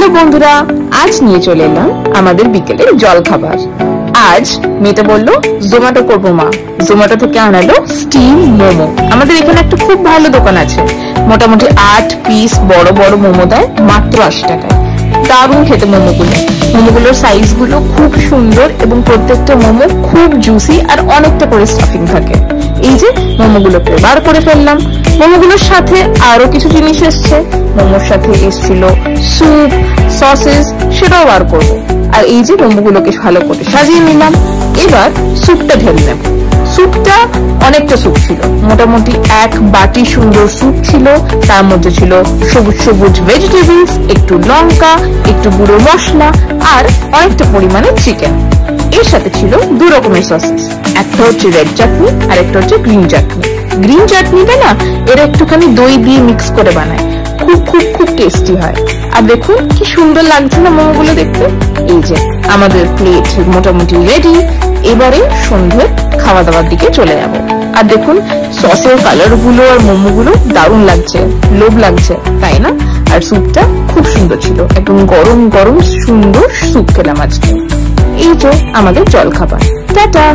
Hello বন্ধুরা, আজ নিয়ে চলে এলাম আমাদের বিকেলের জল খাবার। আজ মেয়েটা বললো জোম্যাটো করবো মা, জোম্যাটো থেকে আনালো স্টিম মোমো। আমাদের এখানে একটা খুব ভালো দোকান আছে, মোটামুটি 8 পিস বড় বড় মোমো দেয় মাত্র 80 টাকায়। দারুণ খেতে মোমোগুলোর সাইজ গুলো খুব সুন্দর এবং প্রত্যেকটা মোমো খুব জুসি আর অনেকটা করে স্টাফিং থাকে। এই যে মোমোগুলোকে বার করে ফেললাম। মোমোগুলোর সাথে আরো কিছু জিনিস এসছে। মোমোর সাথে এসছিল স্যুপ, সসেস, সেটাও বার করবো। আর এই যে মোমোগুলোকে ভালো করে সাজিয়ে নিলাম। এবার স্যুপটা ঢেলে নেব। স্যুপটা অনেকটা স্যুপ ছিল, মোটামুটি 1 বাটি সুন্দর স্যুপ ছিল। তার মধ্যে ছিল সবুজ সবুজ ভেজিটেবলস, একটু লঙ্কা, একটু গুঁড়ো মশলা আর অনেকটা পরিমাণে চিকেন। এর সাথে ছিল 2 রকমের সসেস, একটা হচ্ছে রেড চাটনি আর একটা হচ্ছে গ্রিন চাটনি। গ্রিন চাটনিটা না এরা একটুখানি দই দিয়ে মিক্স করে বানায়, খুব খুব খুব টেস্টি হয়। আর দেখুন কি সুন্দর লাগছে না মোমোগুলো দেখতে। এই যে আমাদের প্লেট মোটামুটি রেডি। এবারে সন্ধ্যে খাওয়া দাওয়ার দিকে চলে যাব। আর দেখুন সসের কালার গুলো আর মোমোগুলো দারুণ লাগছে, লোভ লাগছে, তাই না? আর স্যুপটা খুব সুন্দর ছিল, একদম গরম গরম সুন্দর স্যুপ খেলাম আজকে। এই তো আমাদের জল খাবার। টাটা।